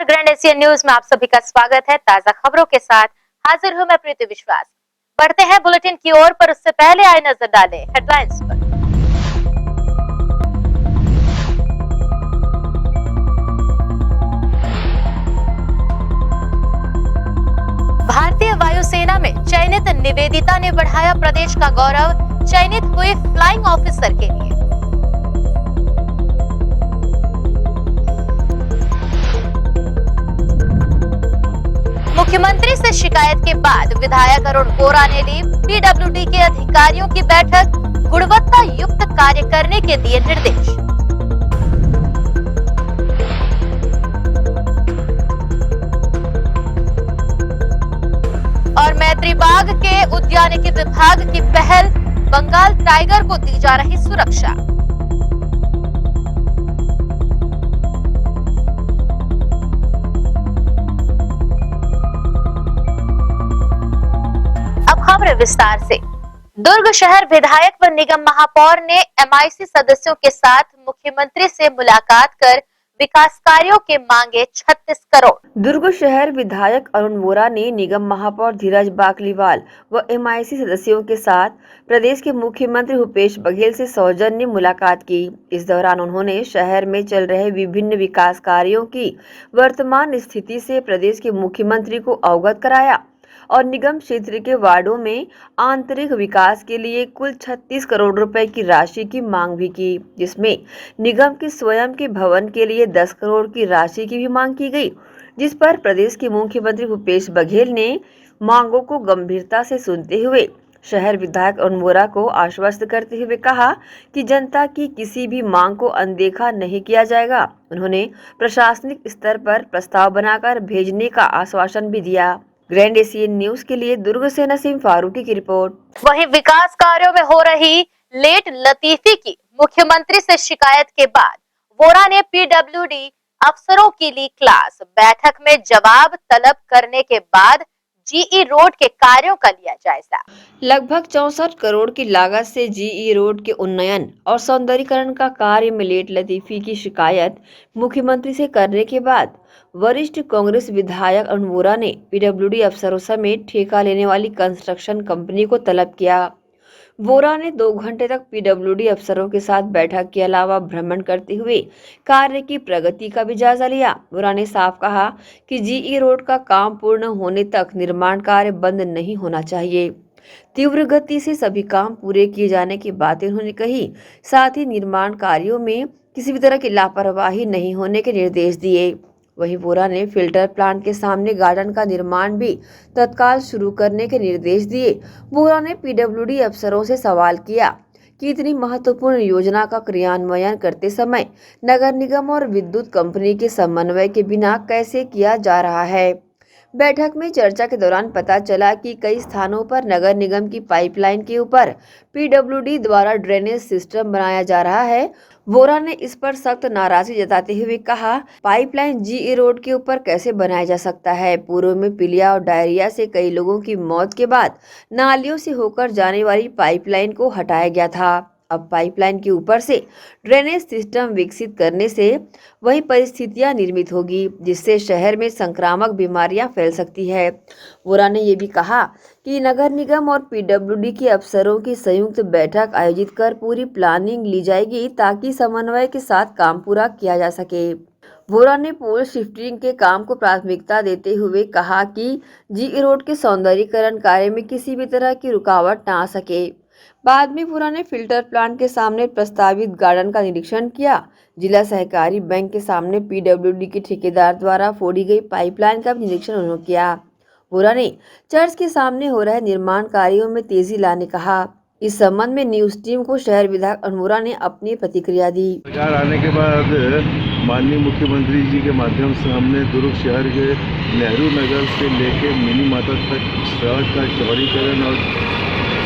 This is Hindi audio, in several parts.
नमस्कार, ग्रैंड एशियन न्यूज में आप सभी का स्वागत है। ताजा खबरों के साथ हाजिर हूं मैं प्रीति विश्वास। बढ़ते हैं बुलेटिन की ओर, पर उससे पहले आए नजर डालें हेडलाइंस पर। भारतीय वायुसेना में चयनित निवेदिता ने बढ़ाया प्रदेश का गौरव, चयनित हुई फ्लाइंग ऑफिसर के लिए। मुख्यमंत्री से शिकायत के बाद विधायक अरुण वोरा ने ली पीडब्ल्यूडी के अधिकारियों की बैठक, गुणवत्ता युक्त कार्य करने के दिए निर्देश। और मैत्री बाग के उद्यानिकी विभाग की पहल, बंगाल टाइगर को दी जा रही सुरक्षा। खबर विस्तार से। दुर्ग शहर विधायक व निगम महापौर ने एमआईसी सदस्यों के साथ मुख्यमंत्री से मुलाकात कर विकास कार्यों के मांगे 36 करोड़। दुर्ग शहर विधायक अरुण वोरा ने निगम महापौर धीरज बाकलीवाल व एमआईसी सदस्यों के साथ प्रदेश के मुख्यमंत्री भूपेश बघेल से सौजन्य मुलाकात की। इस दौरान उन्होंने शहर में चल रहे विभिन्न विकास कार्यों की वर्तमान स्थिति से प्रदेश के मुख्यमंत्री को अवगत कराया और निगम क्षेत्र के वार्डों में आंतरिक विकास के लिए कुल 36 करोड़ रुपए की राशि की मांग भी की, जिसमें निगम के स्वयं के भवन के लिए 10 करोड़ की राशि की भी मांग की गई, जिस पर प्रदेश के मुख्यमंत्री भूपेश बघेल ने मांगों को गंभीरता से सुनते हुए शहर विधायक अरुण वोरा को आश्वस्त करते हुए कहा कि जनता की किसी भी मांग को अनदेखा नहीं किया जाएगा। उन्होंने प्रशासनिक स्तर पर प्रस्ताव बनाकर भेजने का आश्वासन भी दिया। ग्रैंड एशियन न्यूज के लिए दुर्ग से नसीम फारूकी की रिपोर्ट। वहीं विकास कार्यों में हो रही लेट लतीफी की मुख्यमंत्री से शिकायत के बाद वोरा ने पीडब्ल्यूडी अफसरों की ली क्लास। बैठक में जवाब तलब करने के बाद जीई रोड के कार्यों का लिया जायजा। लगभग 64 करोड़ की लागत से जीई रोड के उन्नयन और सौंदर्यीकरण का कार्य में लेट लतीफी की शिकायत मुख्यमंत्री से करने के बाद वरिष्ठ कांग्रेस विधायक अरुण वोरा ने पीडब्ल्यूडी अफसरों समेत ठेका लेने वाली कंस्ट्रक्शन कंपनी को तलब किया। वोरा ने 2 घंटे तक पीडब्ल्यूडी अफसरों के साथ बैठक के अलावा भ्रमण करते हुए कार्य की प्रगति का भी जायजा लिया। वोरा ने साफ कहा कि जीई रोड का काम पूर्ण होने तक निर्माण कार्य बंद नहीं होना चाहिए। तीव्र गति से सभी काम पूरे किए जाने की बातें उन्होंने कही। साथ ही निर्माण कार्यों में किसी भी तरह की लापरवाही नहीं होने के निर्देश दिए। वहीं वोरा ने फिल्टर प्लांट के सामने गार्डन का निर्माण भी तत्काल शुरू करने के निर्देश दिए। वोरा ने पीडब्ल्यूडी अफसरों से सवाल किया कि इतनी महत्वपूर्ण योजना का क्रियान्वयन करते समय नगर निगम और विद्युत कंपनी के समन्वय के बिना कैसे किया जा रहा है। बैठक में चर्चा के दौरान पता चला कि कई स्थानों पर नगर निगम की पाइपलाइन के ऊपर पीडब्ल्यूडी द्वारा ड्रेनेज सिस्टम बनाया जा रहा है। वोरा ने इस पर सख्त नाराजगी जताते हुए कहा, पाइपलाइन जीई रोड के ऊपर कैसे बनाया जा सकता है। पूर्व में पीलिया और डायरिया से कई लोगों की मौत के बाद नालियों से होकर जाने वाली पाइपलाइन को हटाया गया था। अब पाइपलाइन के ऊपर से ड्रेनेज सिस्टम विकसित करने से वही परिस्थितियां निर्मित होगी, जिससे शहर में संक्रामक बीमारियां फैल सकती है। वोरा ने ये भी कहा कि नगर निगम और पीडब्ल्यूडी के अफसरों की संयुक्त बैठक आयोजित कर पूरी प्लानिंग ली जाएगी ताकि समन्वय के साथ काम पूरा किया जा सके। वोरा ने पोल शिफ्टिंग के काम को प्राथमिकता देते हुए कहा कि जीई रोड के सौंदर्यीकरण कार्य में किसी भी तरह की रुकावट ना आ सके। बाद में वोरा ने फिल्टर प्लांट के सामने प्रस्तावित गार्डन का निरीक्षण किया। जिला सहकारी बैंक के सामने पीडब्ल्यूडी के ठेकेदार द्वारा फोड़ी गई पाइपलाइन का निरीक्षण उन्होंने किया। वोरा ने चर्च के सामने हो रहे निर्माण कार्यों में तेजी लाने कहा। इस संबंध में न्यूज टीम को शहर विधायक अरुण वोरा ने अपनी प्रतिक्रिया दी। सरकार आने के बाद माननीय मुख्यमंत्री जी के माध्यम से हमने दुर्ग शहर के नेहरू नगर से लेकर मिनी माता तक सड़क का चौड़ीकरण और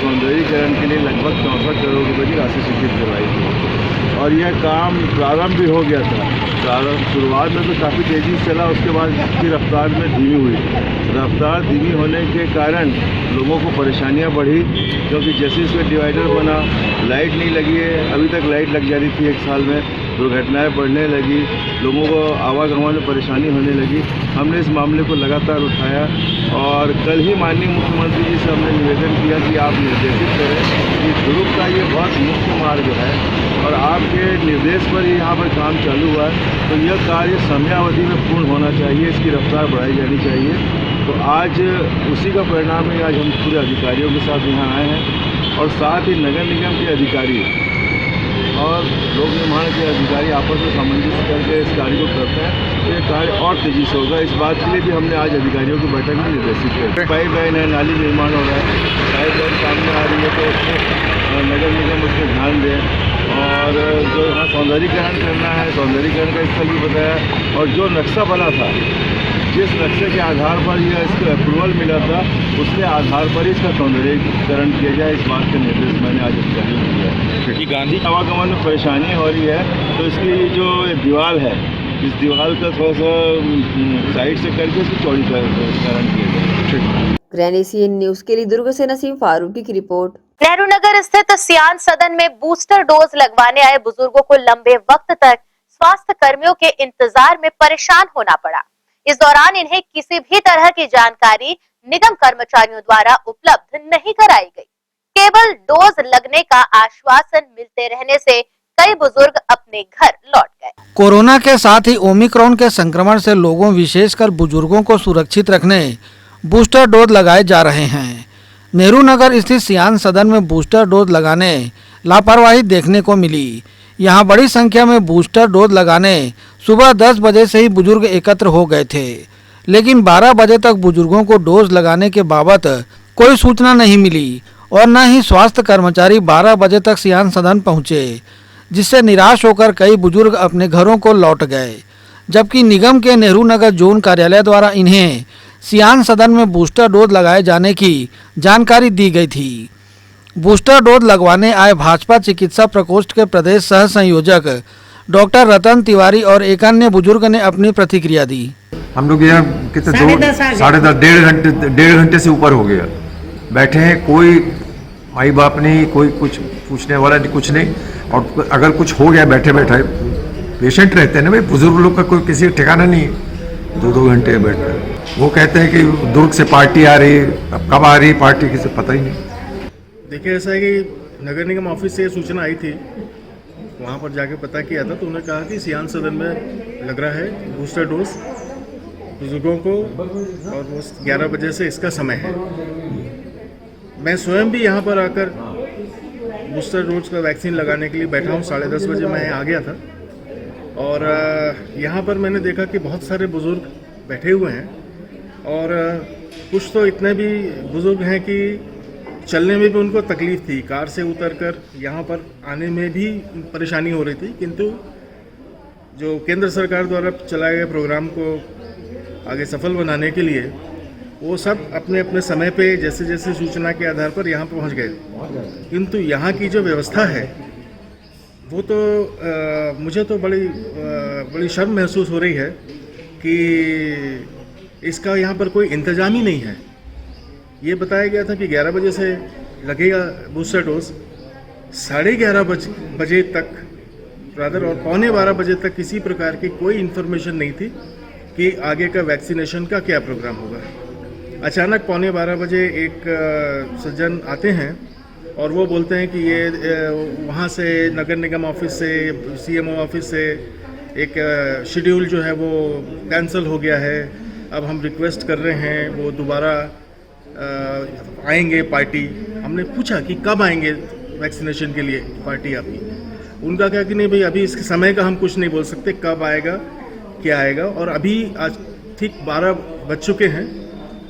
सौंदर्यीकरण के लिए लगभग 64 करोड़ रुपए की राशि स्वीकृत करवाई थी और यह काम प्रारंभ भी हो गया था। शुरुआत में तो काफ़ी तेज़ी से चला, उसके बाद इसकी रफ्तार में धीमी हुई। रफ्तार धीमी होने के कारण लोगों को परेशानियां बढ़ी, क्योंकि जैसे इसमें डिवाइडर बना, लाइट नहीं लगी है। अभी तक लाइट लग जा रही थी 1 साल में, दुर्घटनाएं बढ़ने लगी, लोगों को आवागमन में परेशानी होने लगी। हमने इस मामले को लगातार उठाया और कल ही माननीय मुख्यमंत्री जी से हमने निवेदन किया कि आप निर्देशित करें कि दुर्ग का ये बहुत मुख्य मार्ग है और आपके निर्देश पर ही यहाँ पर काम चालू हुआ है, तो यह कार्य समयावधि में पूर्ण होना चाहिए, इसकी रफ्तार बढ़ाई जानी चाहिए। तो आज उसी का परिणाम है, आज हम पूरे अधिकारियों के साथ यहाँ आए हैं और साथ ही नगर निगम के अधिकारी और लोक निर्माण के अधिकारी आपस में सामंजस्य करके इस कार्य को करते हैं, तो ये कार्य और तेज़ी से होगा। इस बात के लिए भी हमने आज अधिकारियों की बैठक में निर्देशित किया। पाइप लाइन है, नाली निर्माण हो रहा है, पाइप लाइन सामने आ रही है, तो उसको नगर निगम उस पर ध्यान दें और जो यहाँ सौंदर्यीकरण करना है, सौंदर्यीकरण का स्थल भी बताया और जो नक्शा बना था, जिस नक्शे के आधार पर यह इसको अप्रूवल मिला था, उसके आधार पर ही इसका सौंदर्यीकरण किया जाए, इस बात का निर्देश मैंने आज अधिकारियों को दिया है। कि गांधी आवागमन में परेशानी हो रही है, तो इसकी जो दीवार है, इस दीवार का थोड़ा सा साइड से करके इसकी चौड़ीकरण किया जाए। ग्रैंड एशियन न्यूज के लिए दुर्ग से नसीम फारूकी की रिपोर्ट। नेहरू नगर स्थित सियान सदन में बूस्टर डोज लगवाने आए बुजुर्गों को लंबे वक्त तक स्वास्थ्य कर्मियों के इंतजार में परेशान होना पड़ा। इस दौरान इन्हें किसी भी तरह की जानकारी निगम कर्मचारियों द्वारा उपलब्ध नहीं कराई गई। केवल डोज लगने का आश्वासन मिलते रहने से कई बुजुर्ग अपने घर लौट गए। कोरोना के साथ ही ओमिक्रॉन के संक्रमण से लोगों विशेषकर बुजुर्गों को सुरक्षित रखने बूस्टर डोज लगाए जा रहे हैं। नेहरू नगर स्थित सियान सदन में बूस्टर डोज लगाने लापरवाही देखने को मिली। यहाँ बड़ी संख्या में बूस्टर डोज लगाने सुबह 10 बजे से ही बुजुर्ग एकत्र हो गए थे, लेकिन 12 बजे तक बुजुर्गों को डोज लगाने के बाबत कोई सूचना नहीं मिली और न ही स्वास्थ्य कर्मचारी 12 बजे तक सियान सदन पहुँचे, जिससे निराश होकर कई बुजुर्ग अपने घरों को लौट गए। जबकि निगम के नेहरू नगर जोन कार्यालय द्वारा इन्हें सियान सदन में बूस्टर डोज लगाए जाने की जानकारी दी गई थी। बूस्टर डोज लगवाने आए भाजपा चिकित्सा प्रकोष्ठ के प्रदेश सह संयोजक डॉक्टर रतन तिवारी और एक अन्य बुजुर्ग ने अपनी प्रतिक्रिया दी। हम लोग यहाँ कितने 10:30 डेढ़ घंटे से ऊपर हो गया बैठे हैं, कोई माई बाप नहीं, कोई कुछ पूछने वाला नहीं, कुछ नहीं। और अगर कुछ हो गया बैठे बैठे पेशेंट रहते हैं ना भाई, बुजुर्ग लोग का कोई किसी ठिकाना नहीं है, 2-2 घंटे बैठ रहे। वो कहते हैं कि दुर्ग से पार्टी आ रही है, अब कब आ रही है पार्टी किसी पता ही नहीं। देखिए ऐसा है कि नगर निगम ऑफिस से सूचना आई थी, वहाँ पर जाके पता किया था, तो उन्होंने कहा कि सियान सदन में लग रहा है बूस्टर डोज बुजुर्गों को और वो 11 बजे से इसका समय है। मैं स्वयं भी यहाँ पर आकर बूस्टर डोज का वैक्सीन लगाने के लिए बैठा हूँ। 10:30 बजे मैं आ गया था और यहाँ पर मैंने देखा कि बहुत सारे बुजुर्ग बैठे हुए हैं और कुछ तो इतने भी बुजुर्ग हैं कि चलने में भी उनको तकलीफ़ थी, कार से उतरकर यहाँ पर आने में भी परेशानी हो रही थी। किंतु जो केंद्र सरकार द्वारा चलाए गए प्रोग्राम को आगे सफल बनाने के लिए वो सब अपने अपने समय पे जैसे जैसे सूचना के आधार पर यहाँ पहुँच गए। किंतु यहाँ की जो व्यवस्था है वो तो मुझे तो बड़ी शर्म महसूस हो रही है कि इसका यहाँ पर कोई इंतजाम ही नहीं है। ये बताया गया था कि 11 बजे से लगेगा बूस्टर डोज, 11:30 बजे तक रादर और 11:15 बजे तक किसी प्रकार की कोई इन्फॉर्मेशन नहीं थी कि आगे का वैक्सीनेशन का क्या प्रोग्राम होगा। अचानक 11:15 बजे एक सज्जन आते हैं और वो बोलते हैं कि ये वहाँ से नगर निगम ऑफिस से सीएमओ ऑफिस से एक शेड्यूल जो है वो कैंसिल हो गया है, अब हम रिक्वेस्ट कर रहे हैं वो दोबारा आएंगे पार्टी। हमने पूछा कि कब आएंगे वैक्सीनेशन के लिए पार्टी आपकी, उनका क्या कि नहीं भाई अभी इसके समय का हम कुछ नहीं बोल सकते, कब आएगा क्या आएगा। और अभी आज ठीक 12 बज चुके हैं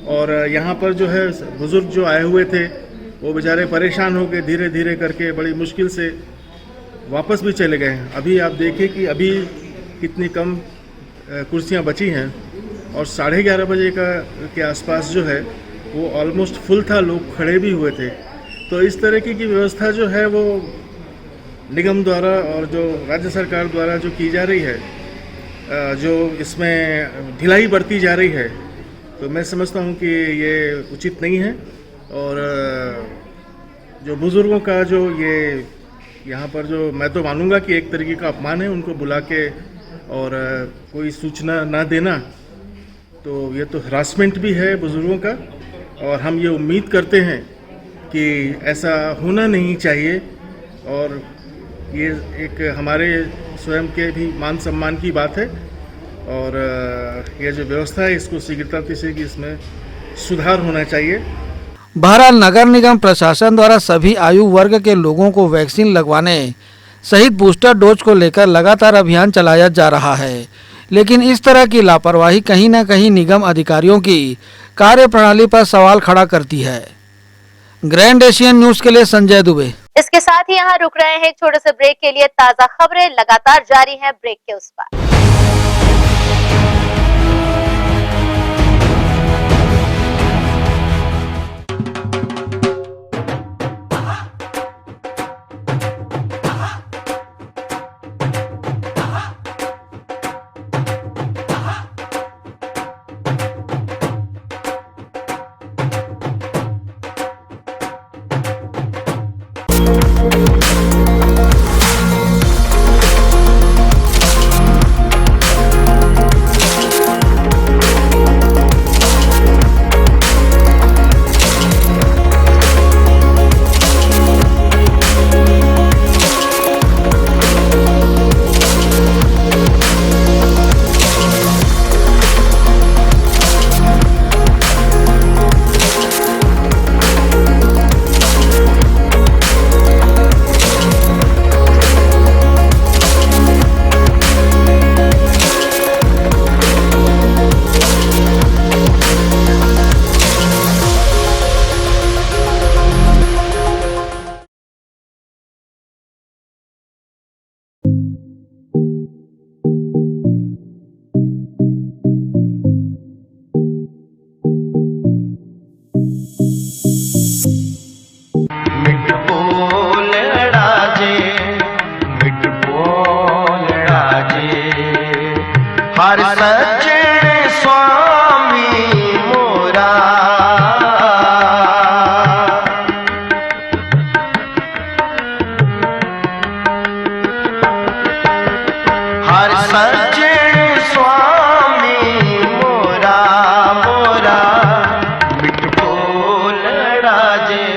और यहाँ पर जो है बुज़ुर्ग जो आए हुए थे वो बेचारे परेशान हो गए, धीरे धीरे करके बड़ी मुश्किल से वापस भी चले गए हैं। अभी आप देखिए कि अभी कितनी कम कुर्सियाँ बची हैं और 11:30 बजे के आसपास जो है वो ऑलमोस्ट फुल था, लोग खड़े भी हुए थे। तो इस तरह की व्यवस्था जो है वो निगम द्वारा और जो राज्य सरकार द्वारा जो की जा रही है, जो इसमें ढिलाई बरती जा रही है, तो मैं समझता हूँ कि ये उचित नहीं है। और जो बुज़ुर्गों का जो ये यहाँ पर जो मैं तो मानूंगा कि एक तरीके का अपमान है उनको बुला के और कोई सूचना ना देना, तो ये तो हरासमेंट भी है बुज़ुर्गों का। और हम ये उम्मीद करते हैं कि ऐसा होना नहीं चाहिए और ये एक हमारे स्वयं के भी मान सम्मान की बात है। और ये जो व्यवस्था है इसको शीघ्रता से कि इसमें सुधार होना चाहिए। बहरहाल नगर निगम प्रशासन द्वारा सभी आयु वर्ग के लोगों को वैक्सीन लगवाने सहित बूस्टर डोज को लेकर लगातार अभियान चलाया जा रहा है, लेकिन इस तरह की लापरवाही कहीं न कहीं निगम अधिकारियों की कार्यप्रणाली पर सवाल खड़ा करती है। ग्रैंड एशियन न्यूज के लिए संजय दुबे। इसके साथ ही यहाँ रुक रहे हैं एक छोटे से ब्रेक के लिए। ताजा खबरें लगातार जारी हैं ब्रेक के उस पार। हर सज्जन स्वामी मोरा हर सज्जन स्वामी मोरा मोरा मिठ बोल राजे।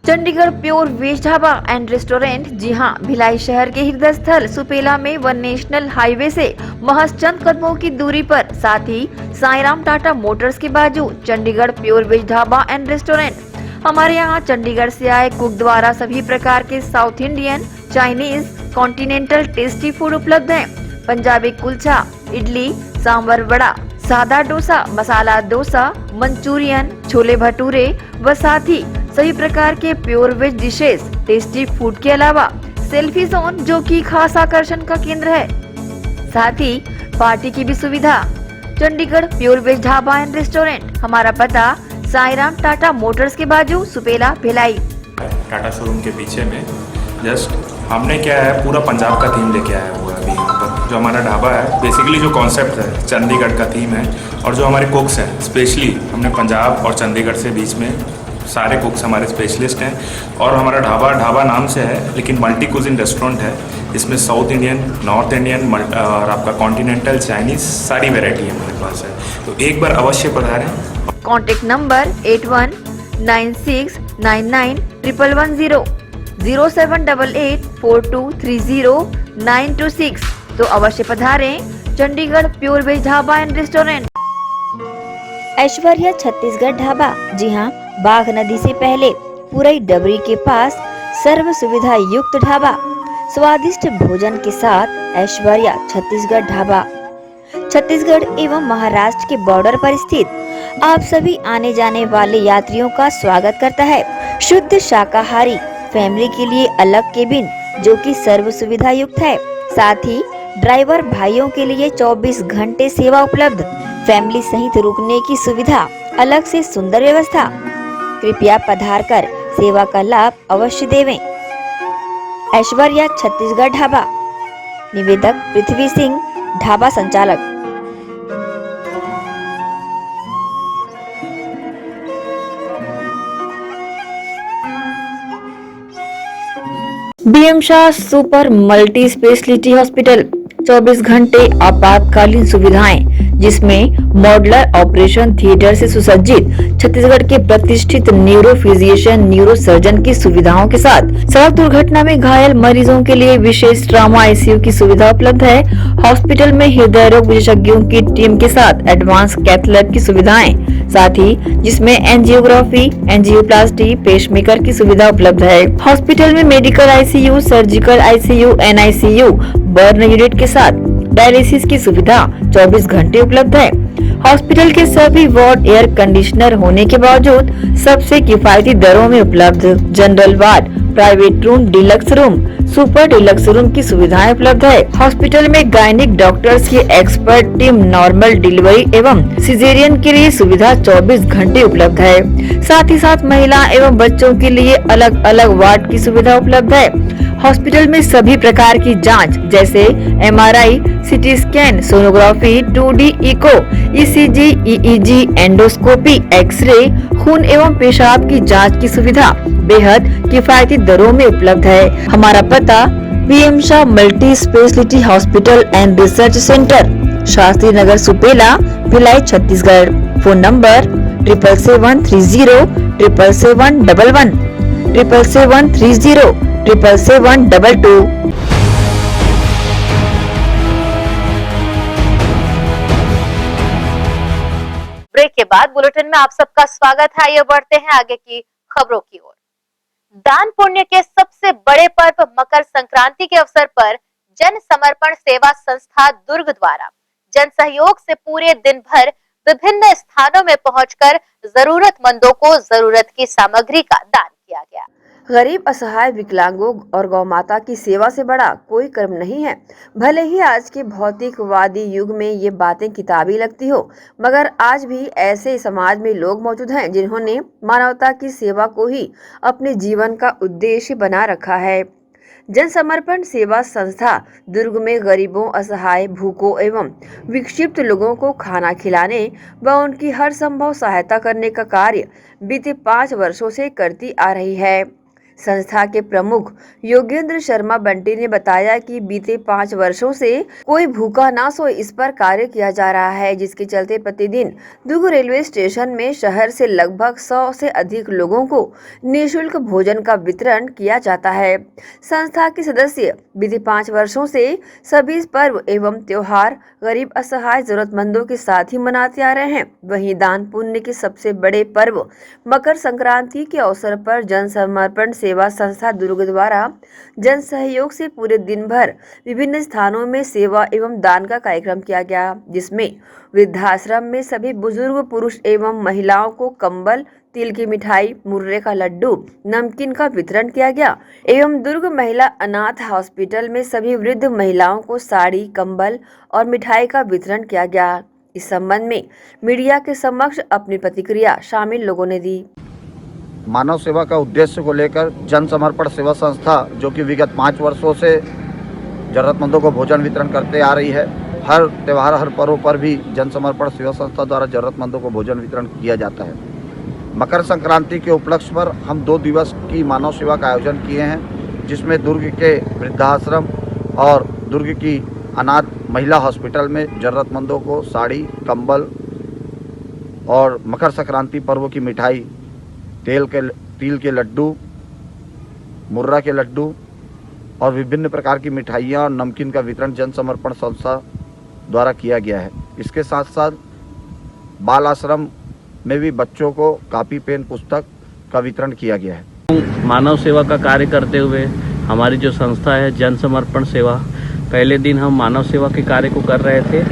Chandigarh pure veg dhaba and restaurant, जी हाँ, भिलाई शहर के हृदय स्थल सुपेला में वन नेशनल हाईवे से महज चंद कदमों की दूरी पर, साथ ही साईराम टाटा मोटर्स के बाजू Chandigarh pure veg dhaba and restaurant. हमारे यहाँ चंडीगढ़ से आए कुक द्वारा सभी प्रकार के South Indian, Chinese, continental tasty food उपलब्ध हैं। पंजाबी कुलचा, इडली, सांभर वड़ा, सादा डोसा, मसाला डोसा, मंचूरियन, छोले भटूरे व साथ ही सभी प्रकार के pure veg dishes, tasty food के अलावा सेल्फी जोन जो कि खास आकर्षण का केंद्र है, साथ ही पार्टी की भी सुविधा। Chandigarh pure veg dhaba and restaurant, हमारा पता साईराम टाटा मोटर्स के बाजू सुपेला भिलाई। टाटा शोरूम के पीछे में जस्ट हमने क्या है पूरा पंजाब का थीम लेके आया हुआ है अभी यहाँ पर। जो हमारा ढाबा है बेसिकली जो कॉन्सेप्ट है चंडीगढ़ का थीम है, और जो हमारे कुक्स हैं स्पेशली हमने पंजाब और चंडीगढ़ से बीच में सारे कुक्स हमारे स्पेशलिस्ट हैं। और हमारा ढाबा नाम से है लेकिन मल्टी कुजिन रेस्टोरेंट है। इसमें साउथ इंडियन, नॉर्थ इंडियन और आपका कॉन्टिनेंटल, चाइनीज़ सारी वैरायटी हमारे पास है, तो एक बार अवश्य पधारें। कॉन्टेक्ट नंबर 8196991110, 0788423096, तो अवश्य पधारें Chandigarh pure veg dhaba and restaurant. Aishwarya Chhattisgarh dhaba, जी हाँ, बाघ नदी से पहले पुरई डबरी के पास सर्व सुविधा युक्त ढाबा, स्वादिष्ट भोजन के साथ ऐश्वर्या छत्तीसगढ़ ढाबा। छत्तीसगढ़ एवं महाराष्ट्र के बॉर्डर पर स्थित आप सभी आने जाने वाले यात्रियों का स्वागत करता है। शुद्ध शाकाहारी फैमिली के लिए अलग केबिन जो कि सर्व सुविधा युक्त है, साथ ही ड्राइवर भाइयों के लिए 24 घंटे सेवा उपलब्ध, फैमिली सहित रुकने की सुविधा, अलग से सुंदर व्यवस्था। कृपया पधारकर सेवा का लाभ अवश्य देवें। ऐश्वर्या छत्तीसगढ़ ढाबा, निवेदक पृथ्वी सिंह, ढाबा संचालक। BM Shah super multi speciality hospital 24 घंटे आपातकालीन सुविधाएं, जिसमें मॉडुलर ऑपरेशन थिएटर से सुसज्जित छत्तीसगढ़ के प्रतिष्ठित न्यूरो फिजिशियन न्यूरो सर्जन की सुविधाओं के साथ सड़क दुर्घटना में घायल मरीजों के लिए विशेष ट्रॉमा आईसीयू की सुविधा उपलब्ध है। हॉस्पिटल में हृदय रोग विशेषज्ञों की टीम के साथ एडवांस कैथ लैब की सुविधाएं, साथ ही जिसमें एंजियोग्राफी, एंजियोप्लास्टी, पेसमेकर की सुविधा उपलब्ध है। हॉस्पिटल में medical ICU, surgical ICU, NICU, burn unit के साथ डायलिसिस की सुविधा 24 घंटे उपलब्ध है। हॉस्पिटल के सभी वार्ड एयर कंडीशनर होने के बावजूद सबसे किफायती दरों में उपलब्ध। General ward, private room, deluxe room, super deluxe room की सुविधाएं उपलब्ध है। हॉस्पिटल में गायनिक डॉक्टर्स की एक्सपर्ट टीम नॉर्मल डिलीवरी एवं सिजेरियन के लिए सुविधा 24 घंटे उपलब्ध है। साथ ही साथ महिला एवं बच्चों के लिए अलग अलग वार्ड की सुविधा उपलब्ध है। हॉस्पिटल में सभी प्रकार की जांच जैसे MRI, CT scan, sonography, 2D echo, ECG, EEG, endoscopy, x ray, खून एवं पेशाब की जांच की सुविधा बेहद किफायती दरों में उपलब्ध है। हमारा पता BM Shah multi speciality hospital and research centre, Shastri Nagar, Supela, Bhilai, Chhattisgarh. Phone number 7773077711 77307722। Break के बाद बुलेटिन में आप सबका स्वागत है। आइए बढ़ते हैं आगे की खबरों की ओर। दान पुण्य के सबसे बड़े पर्व मकर संक्रांति के अवसर पर जन समर्पण सेवा संस्था दुर्ग द्वारा जन सहयोग से पूरे दिन भर विभिन्न स्थानों में पहुंचकर जरूरतमंदों को जरूरत की सामग्री का दान किया गया। गरीब, असहाय, विकलांगों और गौ माता की सेवा से बड़ा कोई कर्म नहीं है। भले ही आज के भौतिकवादी युग में ये बातें किताबी लगती हो, मगर आज भी ऐसे समाज में लोग मौजूद हैं जिन्होंने मानवता की सेवा को ही अपने जीवन का उद्देश्य बना रखा है। जन समर्पण सेवा संस्था दुर्ग में गरीबों, असहाय, भूखों एवं विक्षिप्त लोगों को खाना खिलाने व उनकी हर संभव सहायता करने का कार्य बीते 5 वर्षों से करती आ रही है। संस्था के प्रमुख योगेंद्र शर्मा बंटी ने बताया कि बीते 5 वर्षों से कोई भूखा ना सोए, इस पर कार्य किया जा रहा है, जिसके चलते प्रतिदिन दुर्ग रेलवे स्टेशन में शहर से लगभग 100 से अधिक लोगों को निःशुल्क भोजन का वितरण किया जाता है। संस्था के सदस्य बीते 5 वर्षों से सभी पर्व एवं त्योहार गरीब, असहाय, जरूरतमंदों के साथ ही मनाते आ रहे हैं। वहीं दान पुण्य के सबसे बड़े पर्व मकर संक्रांति के अवसर पर जन समर्पण सेवा संस्था दुर्ग द्वारा जन सहयोग से पूरे दिन भर विभिन्न स्थानों में सेवा एवं दान का कार्यक्रम किया गया, जिसमें वृद्धाश्रम में सभी बुजुर्ग पुरुष एवं महिलाओं को कंबल, तिल की मिठाई, मुर्रे का लड्डू, नमकीन का वितरण किया गया एवं दुर्ग महिला अनाथ हॉस्पिटल में सभी वृद्ध महिलाओं को साड़ी, कंबल और मिठाई का वितरण किया गया। इस संबंध में मीडिया के समक्ष अपनी प्रतिक्रिया शामिल लोगों ने दी। मानव सेवा का उद्देश्य को लेकर जन समर्पण सेवा संस्था जो कि विगत 5 वर्षों से जरूरतमंदों को भोजन वितरण करते आ रही है, हर त्यौहार, हर पर्व पर भी जन समर्पण सेवा संस्था द्वारा जरूरतमंदों को भोजन वितरण किया जाता है। मकर संक्रांति के उपलक्ष्य पर हम 2 दिवस की मानव सेवा का आयोजन किए हैं, जिसमें दुर्ग के वृद्धाश्रम और दुर्ग की अनाथ महिला हॉस्पिटल में जरूरतमंदों को साड़ी, कंबल और मकर संक्रांति पर्व की मिठाई, तिल के लड्डू, मुर्रा के लड्डू और विभिन्न प्रकार की मिठाइयाँ और नमकीन का वितरण जन समर्पण संस्था द्वारा किया गया है। इसके साथ साथ बाल आश्रम में भी बच्चों को कापी, पेन, पुस्तक का वितरण किया गया है। मानव सेवा का कार्य करते हुए हमारी जो संस्था है जन समर्पण सेवा, पहले दिन हम मानव सेवा के कार्य को कर रहे थे।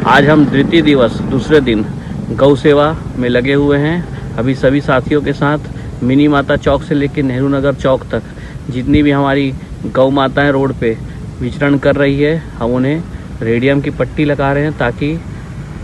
आज हम द्वितीय दिवस, दूसरे दिन गौ सेवा में लगे हुए हैं। अभी सभी साथियों के साथ मिनी माता चौक से लेकर नेहरू नगर चौक तक जितनी भी हमारी गौ माताएं रोड पे विचरण कर रही है, हम उन्हें रेडियम की पट्टी लगा रहे हैं ताकि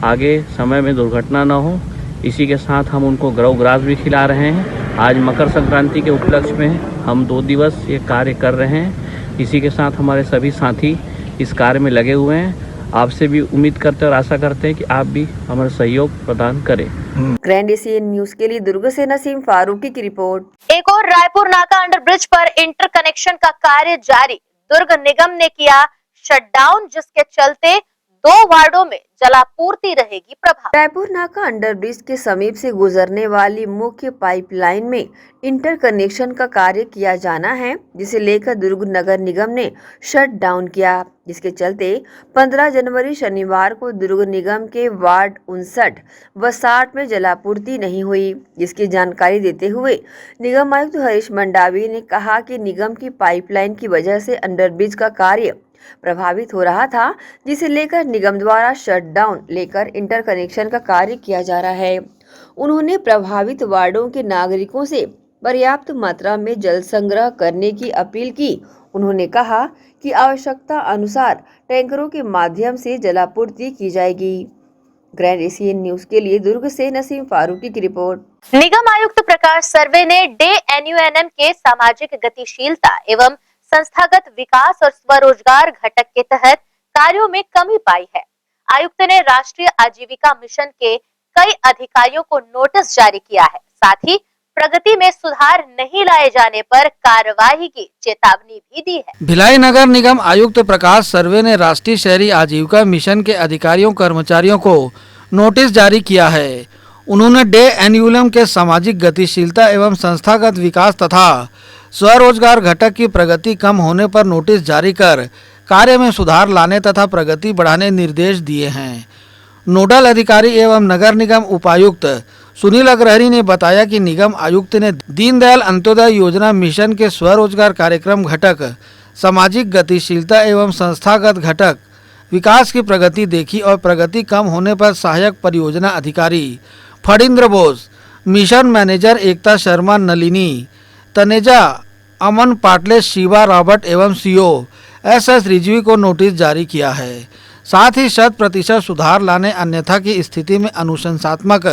आगे समय में दुर्घटना न हो। इसी के साथ हम उनको गौ ग्रास भी खिला रहे हैं। आज मकर संक्रांति के उपलक्ष्य में हम 2 दिवस ये कार्य कर रहे हैं। इसी के साथ हमारे सभी साथी इस कार्य में लगे हुए हैं। आपसे भी उम्मीद करते और आशा करते हैं कि आप भी हमारा सहयोग प्रदान करें। ग्रैंड एशियन न्यूज के लिए दुर्ग से नसीम फारूकी की रिपोर्ट। एक और रायपुर नाका अंडरब्रिज पर इंटरकनेक्शन का कार्य जारी, दुर्ग निगम ने किया शटडाउन, जिसके चलते 2 वार्डों में जलापूर्ति रहेगी प्रभावित। रायपुर नाका अंडरब्रिज के समीप से गुजरने वाली मुख्य पाइपलाइन में इंटरकनेक्शन का कार्य किया जाना है, जिसे लेकर दुर्ग नगर निगम ने शट डाउन किया, जिसके चलते 15 जनवरी शनिवार को दुर्ग निगम के वार्ड 59 व 60 में जलापूर्ति नहीं हुई। जिसकी जानकारी देते हुए निगम आयुक्त हरीश मंडावी ने कहा कि निगम की पाइपलाइन की वजह से अंडरब्रिज का कार्य प्रभावित हो रहा था, जिसे लेकर निगम द्वारा शटडाउन लेकर इंटरकनेक्शन का कार्य किया जा रहा है। उन्होंने प्रभावित वार्डों के नागरिकों से पर्याप्त मात्रा में जल संग्रह करने की अपील की। उन्होंने कहा कि आवश्यकता अनुसार टैंकरों के माध्यम से जलापूर्ति की जाएगी। ग्रैंड एशियन न्यूज के लिए दुर्ग से नसीम फारूकी की रिपोर्ट। निगम आयुक्त प्रकाश सर्वे ने DNUNM के सामाजिक गतिशीलता एवं संस्थागत विकास और स्वरोजगार घटक के तहत कार्यों में कमी पाई है। आयुक्त ने राष्ट्रीय आजीविका मिशन के कई अधिकारियों को नोटिस जारी किया है, साथ ही प्रगति में सुधार नहीं लाए जाने पर कार्रवाई की चेतावनी भी दी है। भिलाई नगर निगम आयुक्त प्रकाश सर्वे ने राष्ट्रीय शहरी आजीविका मिशन के अधिकारियों कर्मचारियों को नोटिस जारी किया है। उन्होंने DNUNM के सामाजिक गतिशीलता एवं संस्थागत विकास तथा स्वरोजगार घटक की प्रगति कम होने पर नोटिस जारी कर कार्य में सुधार लाने तथा प्रगति बढ़ाने निर्देश दिए हैं। नोडल अधिकारी एवं नगर निगम उपायुक्त सुनील अग्रहरी ने बताया कि निगम आयुक्त ने दीनदयाल अंत्योदय योजना मिशन के स्वरोजगार कार्यक्रम घटक, सामाजिक गतिशीलता एवं संस्थागत घटक विकास की प्रगति देखी और प्रगति कम होने पर सहायक परियोजना अधिकारी फणींद्र बोस, मिशन मैनेजर एकता शर्मा, नलिनी तनेजा, अमन पाटले, शिवा रॉबर्ट एवं CO SS रिजवी को नोटिस जारी किया है। साथ ही 100% सुधार लाने, अन्यथा की स्थिति में अनुशंसात्मक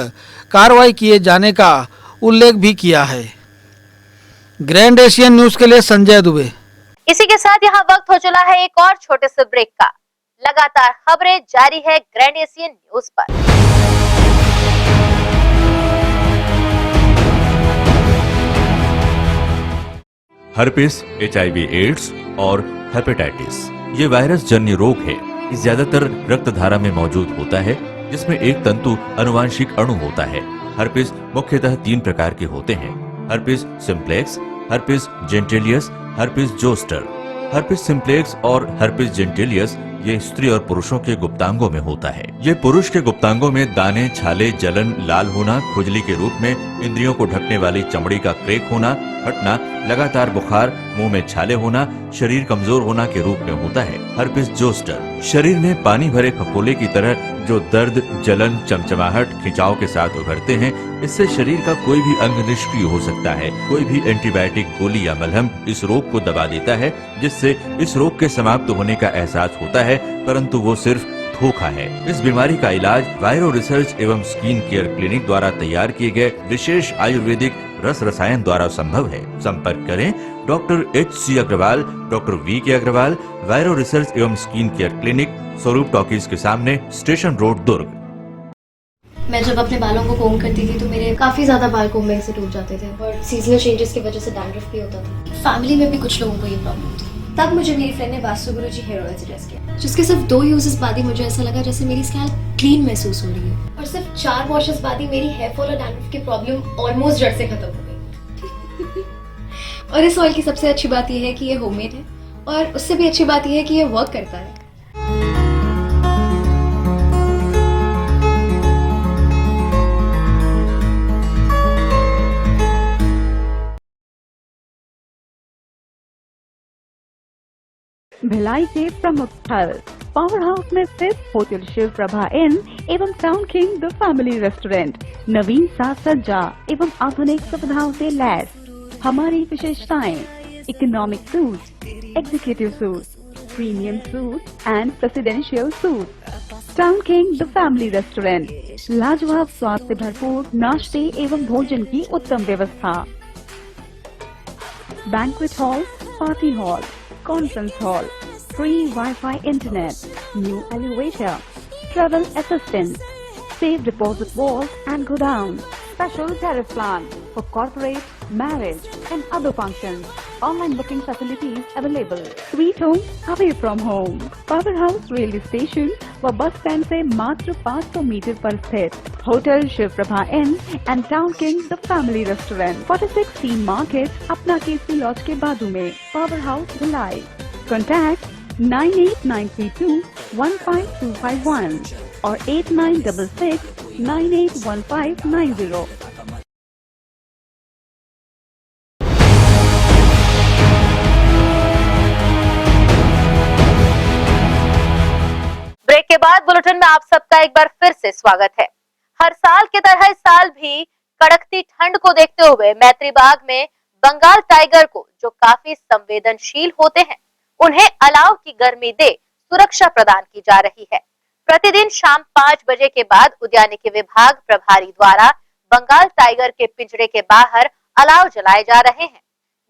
कार्रवाई किए जाने का उल्लेख भी किया है। ग्रैंड एशियन न्यूज के लिए संजय दुबे। इसी के साथ यहाँ वक्त हो चला है एक और छोटे से ब्रेक का। लगातार खबरें जारी है ग्रैंड एशियन न्यूज पर। हर्पिस, HIV एड्स और हेपेटाइटिस ये वायरस जन्य रोग है। ये ज्यादातर रक्त धारा में मौजूद होता है, जिसमें एक तंतु अनुवांशिक अणु होता है। हर्पिस मुख्यतः 3 प्रकार के होते हैं: herpes simplex, herpes genitalis, herpes zoster. Herpes simplex और हर्पिस जेंटिलियस ये स्त्री और पुरुषों के गुप्तांगों में होता है। ये पुरुष के गुप्तांगों में दाने, छाले, जलन, लाल होना, खुजली के रूप में, इंद्रियों को ढकने वाली चमड़ी का क्रेक होना, फटना, लगातार बुखार, मुंह में छाले होना, शरीर कमजोर होना के रूप में होता है। हर्पिस जोस्टर शरीर में पानी भरे खपोले की तरह जो दर्द, जलन, चमचमाहट, खिंचाव के साथ उभरते हैं। इससे शरीर का कोई भी अंग निष्क्रिय हो सकता है। कोई भी एंटीबायोटिक, गोली या मलहम इस रोग को दबा देता है, जिससे इस रोग के समाप्त होने का एहसास होता है, परंतु वो सिर्फ धोखा है। इस बीमारी का इलाज वायरो रिसर्च एवं स्किन केयर क्लिनिक द्वारा तैयार किए गए विशेष आयुर्वेदिक रस रसायन द्वारा संभव है। संपर्क करें doctor HC Agarwal, doctor VK Agarwal, viro research एवं skin care clinic, Swaroop talkies के सामने, स्टेशन रोड, दुर्ग। मैं जब अपने बालों को कोम करती थी तो मेरे काफ़ी ज़्यादा बाल कोम्बिंग से टूट जाते थे और सीजनल चेंजेस की वजह से डैंड्रफ भी होता था। फैमिली में भी कुछ लोगों को ये प्रॉब्लम थी। तब मुझे मेरी फ्रेंड ने वास्तुगुरुजी हेयर ऑयल सजेस्ट किया, जिसके सिर्फ 2 यूजेस बाद ही मुझे ऐसा लगा जैसे मेरी स्कैल्प क्लीन महसूस हो रही है, और सिर्फ 4 वॉशेस बाद ही मेरी हेयर फॉल और डैंड्रफ की प्रॉब्लम ऑलमोस्ट जड़ से खत्म हो गई। और इस ऑयल की सबसे अच्छी बात यह है कि ये होममेड है, और उससे भी अच्छी बात यह है कि ये वर्क करता है। भिलाई के प्रमुख स्थल पावर हाउस में स्थित होटल शिव प्रभा इन एवं town king the family restaurant नवीन साज सज्जा एवं आधुनिक सुविधाओं से लैस। हमारी विशेषताएं: economic suite, executive suite, premium suite and presidential suite. Town king the family restaurant, लाजवाब स्वाद से भरपूर नाश्ते एवं भोजन की उत्तम व्यवस्था। Banquet hall, party hall, conference hall, free Wi-Fi internet, new elevator, travel assistance, Save deposit vault and go down. Special tariff plan for corporate, marriage and other functions. Online booking facilities available. Sweet home away from home. Power House railway station व बस स्टैंड से मात्र 500 मीटर पर स्थित hotel Shiv Prabha inn and town king the family restaurant 46 C market अपना केसी लॉज के बाजू में power house Bhilai. Contact 98932-15251 or 8966-981590. Break के बाद बुलेटिन में आप सबका एक बार फिर से स्वागत है. हर साल की तरह इस साल भी कड़कती ठंड को देखते हुए मैत्री बाग में बंगाल टाइगर को, जो काफी संवेदनशील होते हैं, उन्हें अलाव की गर्मी दे सुरक्षा प्रदान की जा रही है. प्रतिदिन शाम 5 बजे के बाद उद्यानिकी विभाग प्रभारी द्वारा बंगाल टाइगर के पिंजरे के बाहर अलाव जलाए जा रहे हैं.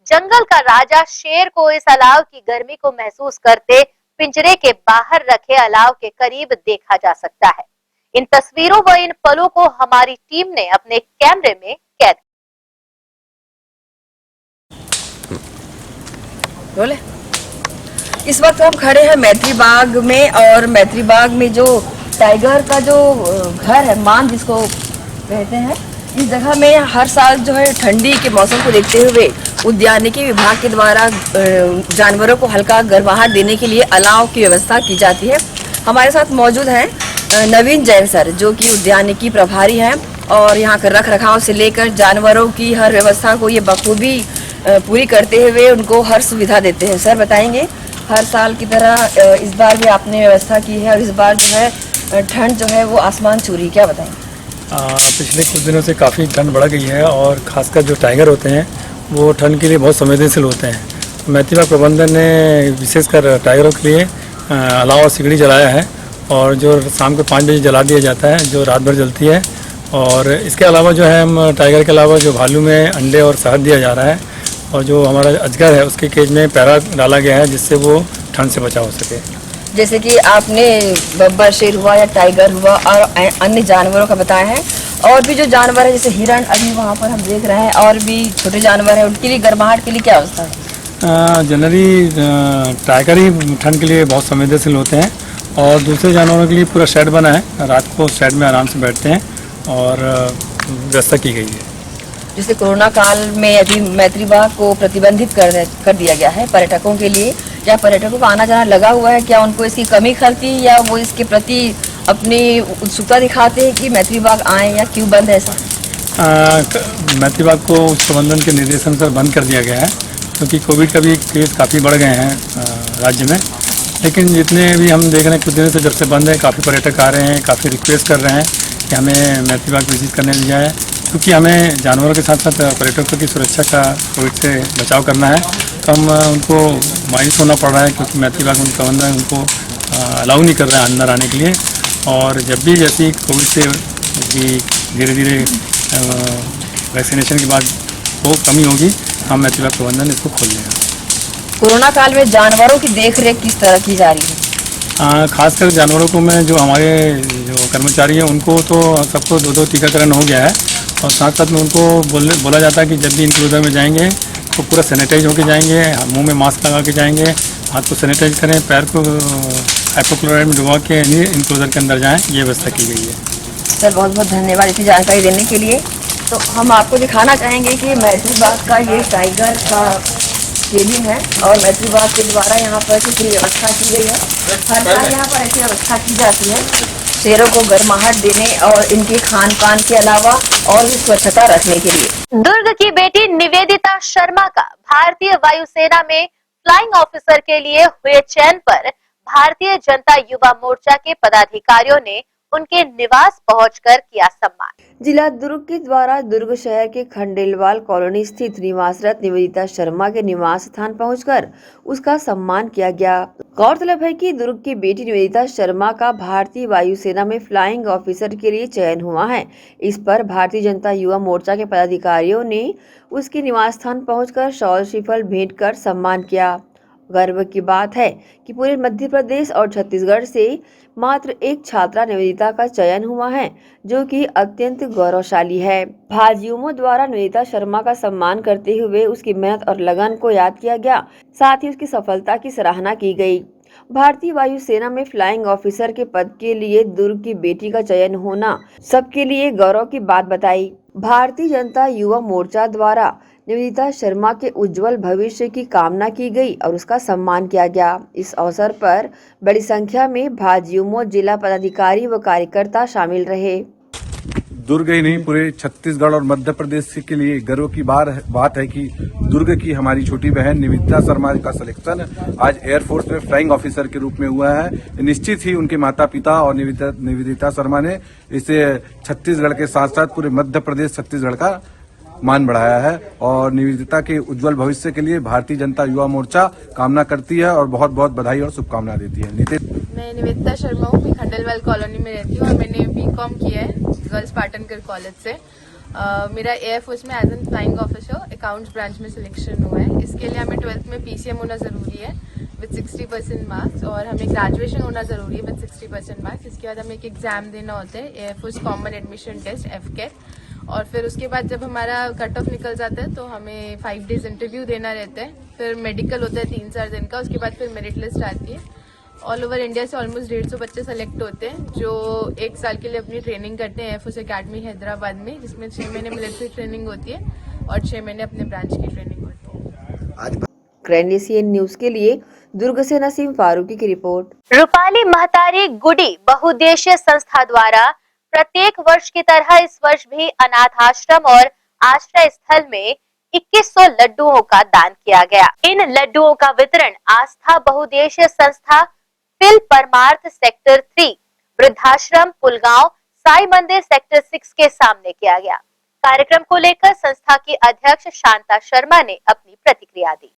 जंगल का राजा शेर को इस अलाव की गर्मी को महसूस करते पिंजरे के बाहर रखे अलाव के करीब देखा जा सकता है. इन तस्वीरों व इन पलों को हमारी टीम ने अपने कैमरे में कैद बोले. इस वक्त हम खड़े हैं मैत्री बाग में और मैत्री बाग में जो टाइगर का जो घर है, मान जिसको कहते हैं, इस जगह में हर साल जो है ठंडी के मौसम को देखते हुए उद्यानिकी विभाग के द्वारा जानवरों को हल्का गर्माहट देने के लिए अलाव की व्यवस्था की जाती है. हमारे साथ मौजूद हैं नवीन जैन सर, जो कि उद्यानिकी प्रभारी हैं और यहाँ का रख रखाव से लेकर जानवरों की हर व्यवस्था को ये बखूबी पूरी करते हुए उनको हर सुविधा देते हैं. सर बताएंगे, हर साल की तरह इस बार भी आपने व्यवस्था की है और इस बार जो है ठंड जो है वो आसमान छू रही, क्या बताएंगे? पिछले कुछ दिनों से काफ़ी ठंड बढ़ गई है और ख़ासकर जो टाइगर होते हैं वो ठंड के लिए बहुत संवेदनशील होते हैं. मैत्री बाग प्रबंधन ने विशेषकर टाइगरों के लिए अलाव और सिगड़ी जलाया है और जो शाम को 5 बजे जला दिया जाता है, जो रात भर जलती है. और इसके अलावा जो है हम टाइगर के अलावा जो भालू में अंडे और शहद दिया जा रहा है और जो हमारा अजगर है उसके केज में पैरा डाला गया है जिससे वो ठंड से बचाव हो सके. जैसे कि आपने बब्बर शेर हुआ या टाइगर हुआ और अन्य जानवरों का बताया है, और भी जो जानवर है जैसे हिरण अभी वहाँ पर हम देख रहे हैं और भी छोटे जानवर हैं, उनके लिए गर्माहट के लिए क्या अवस्था है? जनरली टाइगर ही ठंड के लिए बहुत संवेदनशील होते हैं और दूसरे जानवरों के लिए पूरा शेड बना है. रात को शेड में आराम से बैठते हैं और व्यवस्था की गई है. जैसे कोरोना काल में अभी मैत्री बाग को प्रतिबंधित कर दिया गया है पर्यटकों के लिए, या पर्यटकों का आना जाना लगा हुआ है, क्या उनको इसकी कमी खलती या वो इसके प्रति अपनी उत्सुकता दिखाते हैं कि मैत्री बाग आए, या क्यों बंद है ऐसा? मैत्री बाग को उच्च प्रबंधन के निर्देशन पर बंद कर दिया गया है क्योंकि कोविड का भी केस काफ़ी बढ़ गए हैं राज्य में. लेकिन जितने भी हम देख रहे हैं कुछ दिनों से जब से बंद है, काफ़ी पर्यटक आ रहे हैं, काफ़ी रिक्वेस्ट कर रहे हैं कि हमें मैत्री बाग विजिट करने ले जाए, क्योंकि हमें जानवरों के साथ साथ पर्यटकों की सुरक्षा का कोविड से बचाव करना है. तो हम उनको मायूस होना पड़ रहा है क्योंकि मैत्री बाग उनका प्रबंधन उनको अलाउ नहीं कर रहा है अंदर आने के लिए. और जब भी जैसी कोविड से धीरे धीरे वैक्सीनेशन के बाद वो कमी होगी, हम मैत्री बाग प्रबंधन इसको खोल लेगा. कोरोना काल में जानवरों की देखरेख किस तरह की जा रही है? खासकर जानवरों को में जो हमारे जो कर्मचारी हैं उनको तो सबको 2 टीकाकरण हो गया है और साथ साथ में उनको बोला जाता है कि जब भी इंक्लूजर में जाएंगे तो पूरा सैनिटाइज होके जाएंगे, मुंह में मास्क लगा के जाएंगे, हाथ को सैनिटाइज करें, पैर को हाइपोक्लोराइड में डुबा के इंक्लूजर के अंदर जाएं, ये व्यवस्था की गई है. सर बहुत बहुत धन्यवाद इतनी जानकारी देने के लिए. तो हम आपको दिखाना चाहेंगे कि मैत्री बाग का ये टाइगर का केबिन है और मैत्री बाग के द्वारा यहाँ पर पूरी व्यवस्था की गई है. हर साल यहाँ पर ऐसी व्यवस्था की जाती है शेरों को गर्माहट देने और इनके खान पान के अलावा और भी स्वच्छता रखने के लिए. दुर्ग की बेटी निवेदिता शर्मा का भारतीय वायुसेना में फ्लाइंग ऑफिसर के लिए हुए चयन पर भारतीय जनता युवा मोर्चा के पदाधिकारियों ने उनके निवास पहुंचकर किया सम्मान. जिला दुर्ग के द्वारा दुर्ग शहर के खंडेलवाल कॉलोनी स्थित निवासरत निवेदिता शर्मा के निवास स्थान पहुंचकर उसका सम्मान किया गया. गौरतलब है कि दुर्ग की बेटी निवेदिता शर्मा का भारतीय वायुसेना में फ्लाइंग ऑफिसर के लिए चयन हुआ है. इस पर भारतीय जनता युवा मोर्चा के पदाधिकारियों ने उसके निवास स्थान पहुंचकर शॉल श्रीफल भेंट कर सम्मान किया. गर्व की बात है कि पूरे मध्य प्रदेश और छत्तीसगढ़ से मात्र एक छात्रा निवेदिता का चयन हुआ है, जो कि अत्यंत गौरवशाली है। भाजयुमो द्वारा निवेदिता शर्मा का सम्मान करते हुए उसकी मेहनत और लगन को याद किया गया, साथ ही उसकी सफलता की सराहना की गई। भारतीय वायुसेना में फ्लाइंग ऑफिसर के पद के लिए दुर्ग की बेटी का चयन होना सबके लिए गौरव की बात बताई। भारतीय जनता युवा मोर्चा द्वारा निवेदिता शर्मा के उज्जवल भविष्य की कामना की गई और उसका सम्मान किया गया। इस अवसर पर बड़ी संख्या में भाजयुमो जिला पदाधिकारी व कार्यकर्ता शामिल रहे। दुर्ग ही नहीं, पूरे छत्तीसगढ़ और मध्य प्रदेश के लिए गर्व की बात है कि दुर्ग की हमारी छोटी बहन निवेदिता शर्मा का सिलेक्शन आज एयरफोर्स में फ्लाइंग ऑफिसर के रूप में हुआ है। निश्चित ही उनके माता पिता और निवेदिता शर्मा ने इसे छत्तीसगढ़ के साथ साथ पूरे मध्य प्रदेश छत्तीसगढ़ का मान बढ़ाया है और निवेदिता के उज्जवल भविष्य के लिए भारतीय जनता युवा मोर्चा कामना करती है और बहुत बहुत बधाई और शुभकामनाएं देती है। मैं निवेदिता शर्मा हूँ, मैं खंडलवाल कॉलोनी में रहती हूँ और मैंने बीकॉम किया है गर्ल्स पाटनकर कॉलेज से। मेरा एयरफोर्स में as an flying officer accounts branch में सिलेक्शन हुआ है। इसके लिए हमें 12th में PCM होना ज़रूरी है विद 60% मार्क्स और हमें ग्रेजुएशन होना ज़रूरी है विद 60% मार्क्स। इसके बाद हमें एक एग्ज़ाम देना होता है air force common admission test FCAT और फिर उसके बाद जब हमारा कट ऑफ निकल जाता है तो हमें 5 डेज इंटरव्यू देना रहता है, फिर मेडिकल होता है 3-4 दिन का। उसके बाद फिर मेरिट लिस्ट आती है। ऑल ओवर इंडिया से ऑलमोस्ट 150 बच्चे सेलेक्ट होते हैं जो 1 साल के लिए अपनी ट्रेनिंग करते हैं एयरफोर्स अकेडमी हैदराबाद में, जिसमें 6 महीने मिलिट्री ट्रेनिंग होती है और 6 महीने अपने ब्रांच की ट्रेनिंग होती है। ग्रैंड न्यूज के लिए दुर्ग से नसीम फारूकी की रिपोर्ट। रूपाली महतारी गुडी बहुउद्देशीय संस्था द्वारा प्रत्येक वर्ष की तरह इस वर्ष भी अनाथ आश्रम और आश्रय स्थल में 2100 लड्डुओं का दान किया गया। इन लड्डुओं का वितरण आस्था बहुउद्देशीय संस्था फिल परमार्थ सेक्टर 3 वृद्धाश्रम पुलगांव साई मंदिर सेक्टर 6 के सामने किया गया। कार्यक्रम को लेकर संस्था की अध्यक्ष शांता शर्मा ने अपनी प्रतिक्रिया दी।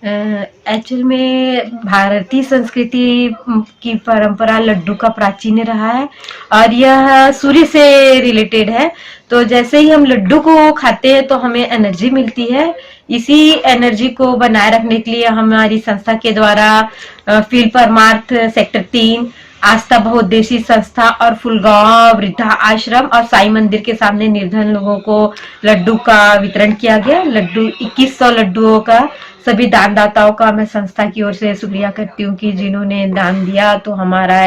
एक्चुअल में भारतीय संस्कृति की परंपरा लड्डू का प्राचीन रहा है और यह सूर्य से रिलेटेड है। तो जैसे ही हम लड्डू को खाते हैं तो हमें एनर्जी मिलती है। इसी एनर्जी को बनाए रखने के लिए हमारी संस्था के द्वारा फील परमार्थ सेक्टर 3 आस्था बहुउद्देशीय संस्था और फुलगांव वृद्धा आश्रम और साई मंदिर के सामने निर्धन लोगों को लड्डू का वितरण किया गया। 2100 लड्डुओं का सभी दानदाताओं का मैं संस्था की ओर से शुक्रिया करती हूँ कि जिन्होंने दान दिया तो हमारा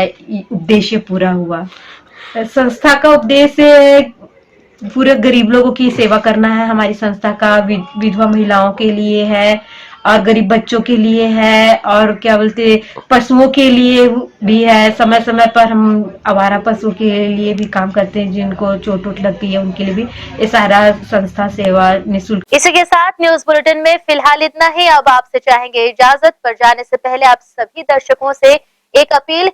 उद्देश्य पूरा हुआ। संस्था का उद्देश्य पूरे गरीब लोगों की सेवा करना है। हमारी संस्था का विधवा महिलाओं के लिए है और गरीब बच्चों के लिए है और क्या बोलते पशुओं के लिए भी है। समय समय पर हम आवारा पशु के लिए भी काम करते हैं, जिनको चोट वोट लगती है उनके लिए भी ये सारा संस्था सेवा निःशुल्क। इसी के साथ न्यूज बुलेटिन में फिलहाल इतना ही। अब आपसे चाहेंगे इजाजत, पर जाने से पहले आप सभी दर्शकों से एक अपील।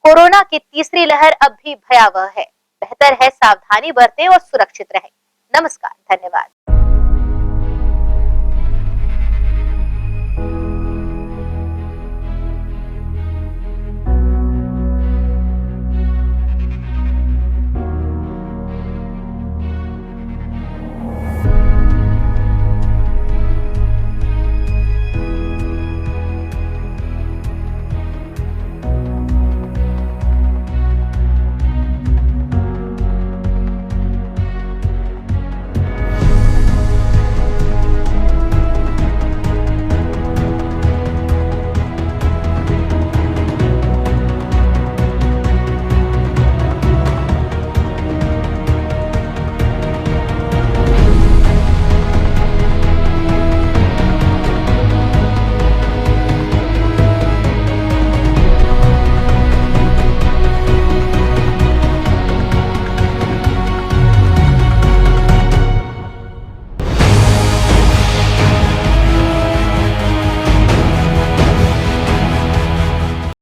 कोरोना की तीसरी लहर अब भी भयावह है, बेहतर है सावधानी बरतें और सुरक्षित रहें। नमस्कार, धन्यवाद।